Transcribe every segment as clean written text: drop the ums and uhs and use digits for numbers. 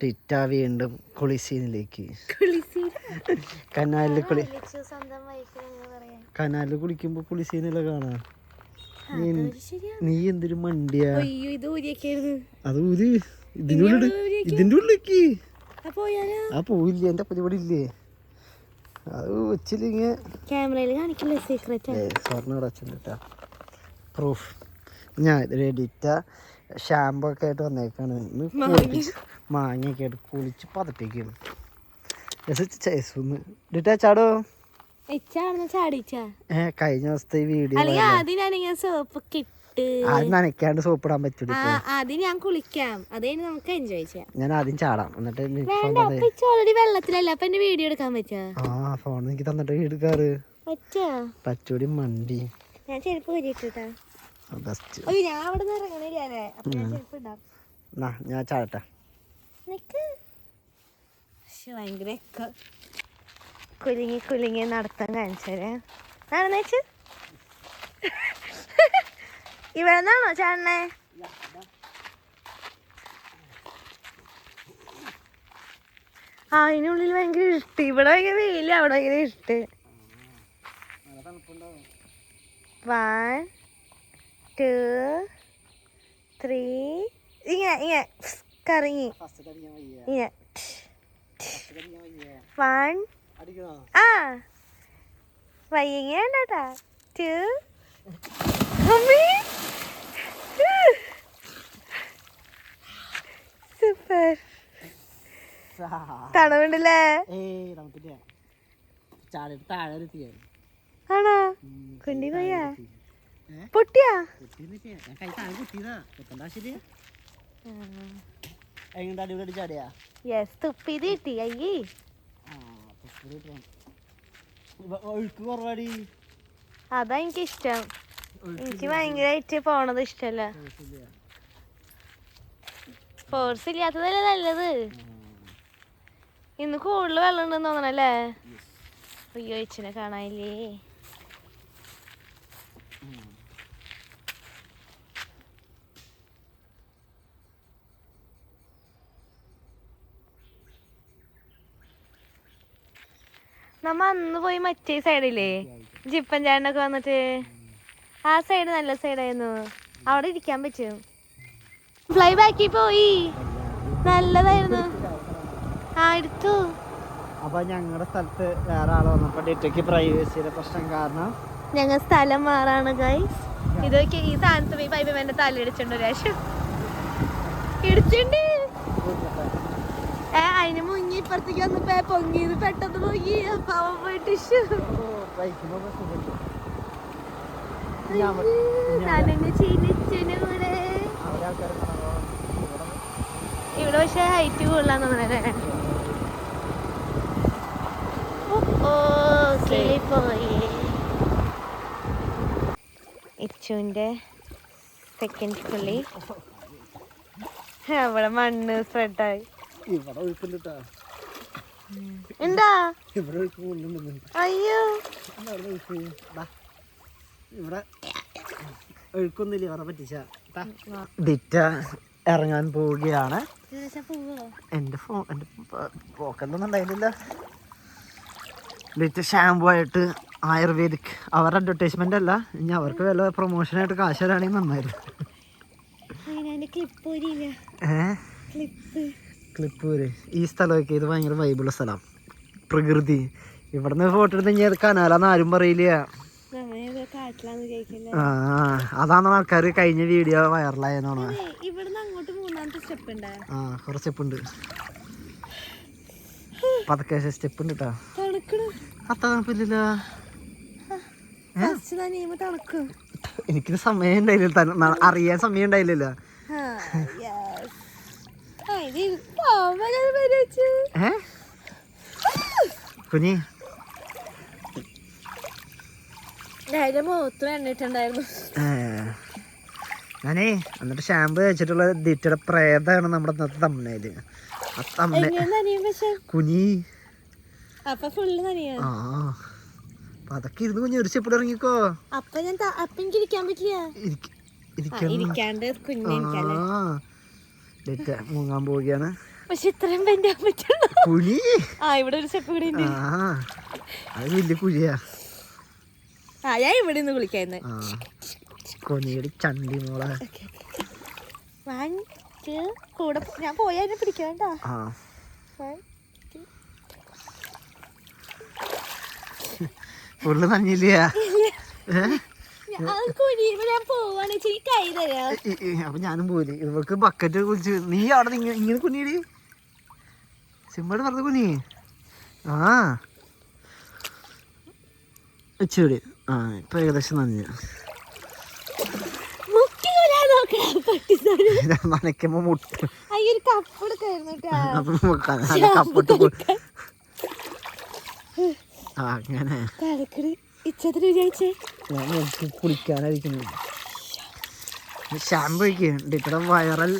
ടിറ്റ വീണ്ടും കുളിസീനിലേക്ക്. കനാലിൽ കുളിക്കുമ്പോ കുളിസീനല്ലേ കാണാ. നീ എന്തൊരു മണ്ടിയാ. അത് ഊര് ഇതിന്റെ ഉള്ളിലേക്ക്. ആ പോയില്ലേ, എന്റെ പരിപാടി ഇല്ലേ അത് വെച്ചില്ലെങ്കിൽ സ്വർണ്ണ അടച്ചിട്ടാ പ്രൂഫ്. ഞാൻ ഡിറ്റ ഷാമ്പു ഒക്കെ ആയിട്ട് വന്നേക്കാണ്. മാങ്ങയൊക്കെ ആയിട്ട് കുളിച്ച് പതപ്പിക്കും. ഡിറ്റ ചാടോ. കഴിഞ്ഞ ദിവസത്തെ വീഡിയോ നനയ്ക്കാണ്ട് സോപ്പ് ഇടാൻ പറ്റൂല. ഞാൻ കുളിക്കാം, നമുക്ക് എൻജോയ് ചെയ്യാം. ഞാൻ ആദ്യം ചാടാം, എന്നിട്ട് വെള്ളത്തിലല്ല അപ്പൊ എന്റെ വീഡിയോ എടുക്കാൻ പറ്റാ. ഫോൺ എനിക്ക് തന്നിട്ട് എടുക്കാറ് പറ്റൂടി മണ്ടി. ഞാൻ ചെരുപ്പ് ഊരിട്ടാ. ഞാൻ അവിടെ നിന്ന് ഇറങ്ങണില്ലേ, ഞാൻ ചാടട്ടെ. ഭയങ്കര കുലുങ്ങി കുലുങ്ങി നടത്താൻ കാണിച്ചേ. നടന്നേച്ച് ഇവിടെ നിന്നാണോ ചാടണേ? അതിനുള്ളിൽ ഭയങ്കര ഇഷ്ട്. ഇവിടെ ഭയങ്കര വെയില്, അവിടെ ഭയങ്കര ഇഷ്ട്. 1 2 3 ഇങ്ങനെ കറങ്ങി ഇങ്ങനെ 1 വയ്യങ്ങേണ്ടാ 2 സൂപ്പർ. തണവുണ്ടല്ലേ? ആണോ? കുണ്ടി പോയാ പൊട്ടിയാ? യെസ്, തുപ്പിത് കിട്ടി. അയ്യേ അതാ എനിക്കിഷ്ടം. എനിക്ക് ഭയങ്കരമായിട്ട് പോണത് ഇഷ്ടല്ല. ഫോഴ്സ് ഇല്ലാത്തതല്ലേ നല്ലത്. ഇന്ന് കൂടുതൽ വെള്ളം ഉണ്ടെന്ന് തോന്നണല്ലേ? അയ്യോ ഇച്ചിനെ കാണാനില്ലേ. നമ്മ അന്ന് പോയി മറ്റേ സൈഡില്ലേ ജിപ്പൻ ചാണ്ടൊക്കെ വന്നിട്ട്, ആ സൈഡ് നല്ല സൈഡായിരുന്നു. അവിടെ ഇരിക്കാൻ പറ്റും. ഫ്ലൈ ബാക്കി പോയി, നല്ലതായിരുന്നു. എടുത്തു. അപ്പൊ ഞങ്ങളുടെ സ്ഥലത്ത് വേറെ ആള് വന്നപ്പോ ഡിറ്റയ്ക്ക് പ്രൈവസിയുടെ പ്രശ്നം കാരണം ഞങ്ങൾ സ്ഥലം മാറാണ് ഗൈസ്. ഇതൊക്കെ ഈ സാധനത്ത് പോയി പൈപ്പ് എന്റെ തല ഇടിച്ചിട്ടുണ്ട്. ഒരു പ്രാവശ്യം ഇടിച്ചിണ്ട്. അതിന് മുങ്ങി ഇപ്പുറത്തേക്ക് വന്നപ്പോ പൊങ്ങിയത് പെട്ടെന്ന് പൊങ്ങി. പാവം പോയിട്ട് ഇവിടെ പക്ഷെ ഹൈറ്റ് കൂടുതലാന്ന് തോന്നണേ. ഇച്ചുവിന്റെ സെക്കൻഡ് പുള്ളി അവിടെ മണ്ണ് സ്പ്രെഡായി. എന്താ അയ്യോ ഇവിടെ ഒഴുക്കൊന്നുമില്ല. അവിടെ പറ്റിച്ച ഡിറ്റ ഇറങ്ങാൻ പോവുകയാണ്. എന്റെ പോക്കൊന്നും ഉണ്ടായിരുന്നില്ല. ഡിറ്റ ഷാമ്പു ആയിട്ട് ആയുർവേദിക് അവരുടെ അഡ്വർടൈസ്മെന്റ് അല്ല, ഇനി അവർക്ക് വല്ല പ്രൊമോഷനായിട്ട് കാശ് തരാണെങ്കിൽ നന്നായിരുന്നു. ക്ലിപ്പൂര് ഈ സ്ഥലമൊക്കെ ഇത് ഭയങ്കര വൈബുള്ള സ്ഥലം, പ്രകൃതി. ഇവിടുന്ന് ഫോട്ടോ എടുത്ത് കഴിഞ്ഞാൽ കനാലാന്ന് ആരും പറയില്ല. അതാണ് ആൾക്കാർ കഴിഞ്ഞ വീഡിയോ വൈറലായെന്നാണ്. കുറച്ച് സ്റ്റെപ്പ് ഉണ്ട്, പതുക്കെ സ്റ്റെപ്പ് ഉണ്ട് കേട്ടോ. അത്തപ്പില്ല, എനിക്കിത് സമയം ഉണ്ടായില്ല, അറിയാൻ സമയം ഉണ്ടായില്ലല്ലോ. കുഞ്ഞി ഞാനേ എന്നിട്ട് ഷാമ്പു വെച്ചിട്ടുള്ള ദിറ്റയുടെ പ്രേതാണ് നമ്മുടെ ഇന്നത്തെ തമ്മനയില്. കുഞ്ഞി അതൊക്കെ ഇരുന്ന് കുഞ്ഞി ഒരു സ്റ്റെപ്പ് ഇറങ്ങിക്കോ. മുങ്ങാൻ പോവുകയാണ്. പക്ഷെ ഇത്രയും പെൻഡാൻ പറ്റുള്ളൂ. കുഴി ഇവിടെ ഒരു സ്റ്റെപ്പ് കൂടി ഉണ്ട്. അത് വലിയ കുഴിയാ. ഞാൻ ഇവിടെ നിന്ന് കുളിക്കായിരുന്നു. കൊനിയുടെ ചണ്ടി മോളെ. കൂടെ ഞാൻ പോയാ പിടിക്കണ്ട. ഫുള്ള് നഞ്ഞില്ല. അപ്പൊ ഞാനും പോയില്ലേ. ഇവർക്ക് ബക്കറ്റ് കുളിച്ച് നീ അവിടെ ഇങ്ങനെ കുഞ്ഞിടി സിമ്മോട് പറഞ്ഞ കുഞ്ഞി. ഇച്ചിരി ഇപ്പൊ ഏകദേശം നഞ്ഞ് നനയ്ക്കുമ്പോ മുട്ട് അങ്ങനെ കുളിക്കാനായിരിക്കുന്നു. ഷാമ്പു ഒഴിക്കുന്നുണ്ട്. ഇത്ര വൈറൽ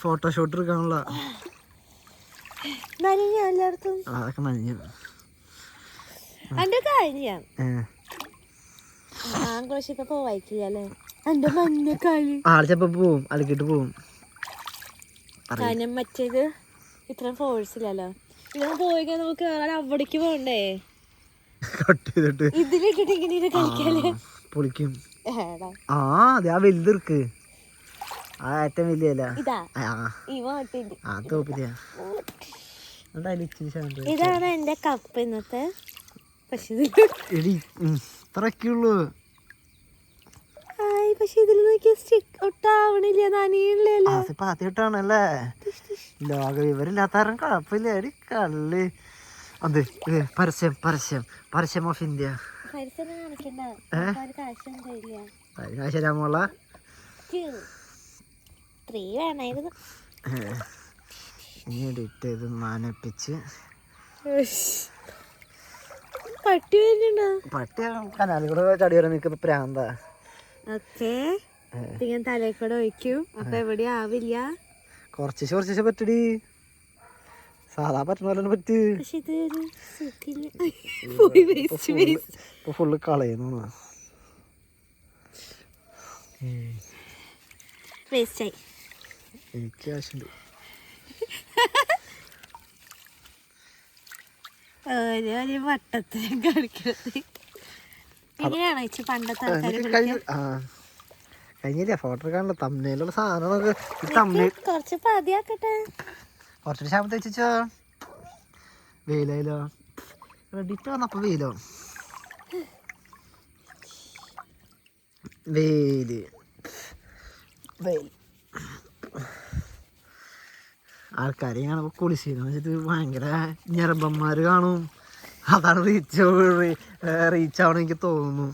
ഫോട്ടോഷൂട്ട് എടുക്കാനുള്ള അതൊക്കെ നനഞ്ഞു. ആളിച്ചപ്പോ പോവും, അലക്കിട്ട് പോവും. മറ്റേത് ഇത്ര ഫോഴ്സില്ലല്ലോ. ഇങ്ങനെ പോയി നമുക്ക് അവിടേക്ക് പോകണ്ടേ. ഇതിലിട്ടിട്ട് ഇങ്ങനെ കളിക്കാല്ലേ പൊളിക്കും. അതെ ആ വലുതിർക്ക് ആ ഏറ്റവും വലിയല്ല. ഇതാണ് എന്റെ കപ്പ് ഇന്നത്തെ. പക്ഷെ ഇത്രക്കുള്ളൂ. പക്ഷെ ഇതിൽ നോക്കിയ സ്റ്റിക്ക് ഒട്ടാവണില്ല, നനയില്ലല്ലോ. പാത്തിട്ടാണല്ലേ. ലോക വിവരമില്ലാത്ത കുഴപ്പമില്ല. എടി കള്ള്. അത് പരസ്യം പരസ്യം പരസ്യം ഓഫ് ഇന്ത്യ. കാശരാമുള്ള എഡിറ്റ് ചെയ്ത് നനപ്പിച്ച് പട്ടി കനാലിക്കൂടെ ചടി വരാൻ നിൽക്കുന്ന പ്രാന്ത. തലക്കൂടെ ഒഴിക്കും. അപ്പൊ എവിടെയും ആവില്ല. കുറച്ച് പറ്റടി. സാധാ പറ്റുന്ന പോലെ പറ്റ്. ഫുള്ള് കളയുന്നു. എനിക്ക് ആവശ്യമുണ്ട്. വട്ടത്തിലും കളിക്കുന്നത് ഇങ്ങനെയാണോ ചേച്ചി പണ്ടത്തെ കഴിഞ്ഞില്ല. ഫോട്ടോ എടുക്കാനുള്ള തമ്മനയിലുള്ള സാധനങ്ങളൊക്കെ കുറച്ച് പതിയാക്കട്ടെ. കുറച്ചൊരു ശാപം തെച്ചോ. വെയിലോ റെഡിറ്റ് വന്നപ്പോ വെയിലോ വെയില് ആൾക്കാരെ കാണുമ്പോ കുളിച്ചെന്ന് വെച്ചിട്ട് ഭയങ്കര ഞരമ്പന്മാര് കാണും. അതാണ് റീച്ച് ആവണം എനിക്ക് തോന്നുന്നു.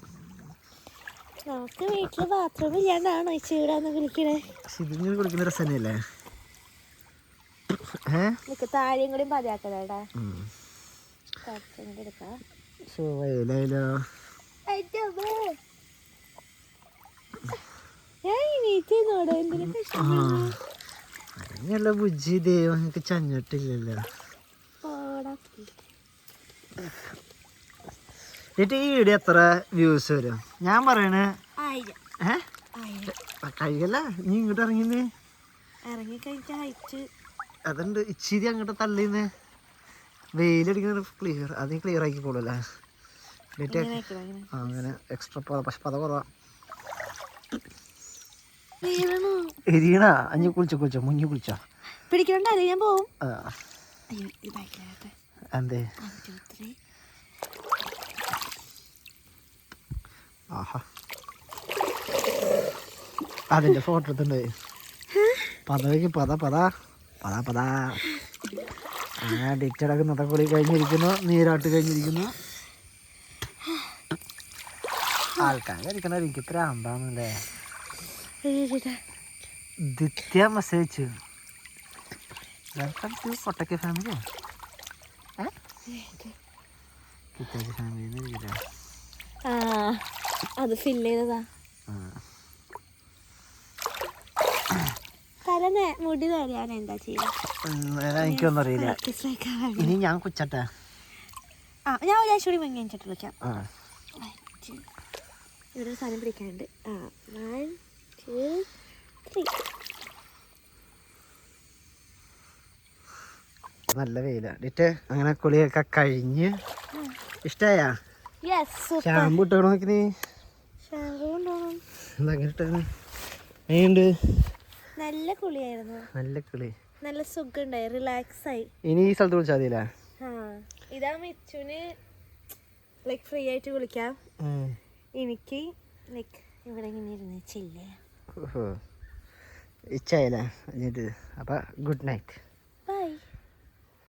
നമുക്ക് വീട്ടില് ബാത്റൂം ഇല്ലാണ്ടാണോ ചൂടാന്ന് വിളിക്കണേ. ഇതിങ്ങനെ കുളിക്കുന്ന രസം തന്നെയല്ലേ. താഴെയും കൂടി പതിയാക്കണേടാ. അങ്ങനെയുള്ള ബുജ്ജി ദൈവം എനിക്ക് ചഞ്ഞിട്ടില്ലല്ലോ. എന്നിട്ട് ഈ വീഡിയോ എത്ര വ്യൂസ് വരും? ഞാൻ പറയണേ കഴിയല്ല. നീ ഇങ്ങോട്ട് ഇറങ്ങിന്നേ. അതുണ്ട് ഇച്ചിരി അങ്ങോട്ട് തള്ളിന്നേ. വെയിലടിക്കുന്ന ക്ലിയർ അത് ക്ലിയർ ആക്കിക്കോളൂല്ലേ. അങ്ങനെ എക്സ്ട്രാ പക്ഷെ പത കുറവാ. എരിയണ അഞ്ഞു കുളിച്ചോ മുങ്ങി കുളിച്ചോ പിടിക്കണ്ടല്ലേ. ഞാൻ പോവും. എന്തേ ആഹാ അതിന്റെ ഫോട്ടോ എടുത്തുണ്ട്. പതവയ്ക്ക് പത ഡിറ്റടക്കുന്നതൊക്കെ കൂടി കഴിഞ്ഞിരിക്കുന്നു. നീരാട്ട് കഴിഞ്ഞിരിക്കുന്നു. ആൾക്കാർ കഴിക്കണ എനിക്ക് പ്രാന്താണല്ലേ. ദിത്യ മെസ്സേജ് വെൽക്കം ടു കൊട്ടക്ക ഫാമിലി. ഫാമിലി അത് ഫില്ല് ചെയ്തതാ. മുടി തരാൻ എന്താ ചെയ്യുക എനിക്കൊന്നും അറിയില്ല. ഇനി ഞാൻ കുച്ചട്ടെ. ഞാൻ ഒരാഴ്ച കൂടി വാങ്ങിച്ചിട്ട് വിളിക്കാം. ഇവിടെ സാധനം പിടിക്കാനുണ്ട്. 1 2 3 നല്ല വെയില ഡിറ്റ്. അങ്ങനെ കുളിയൊക്കെ കഴിഞ്ഞ് ഇഷ്ടായാ? ഷാമ്പു ഇട്ടോ നോക്കി നീ? എന്താ അങ്ങനെ ഇട്ടത്? എങ്ങനെയുണ്ട്? നല്ല കുളിയായിരുന്നു. നല്ല കുളി, നല്ല സുഖണ്ടായി, റിലാക്സ് ആയി. ഇനി ഈ സ്ഥലത്ത് വിളിച്ചാൽ മതിയല്ലേ? ഇതാ മിച്ചുന് ലൈക്ക് ഫ്രീ ആയിട്ട് കുളിക്കാം. എനിക്ക് ലൈക്ക് ഇവിടെ ഇങ്ങനെ ഇരുന്ന് ചില്ലേ. ഇച്ചായല്ലേ? അപ്പം ഗുഡ് നൈറ്റ്.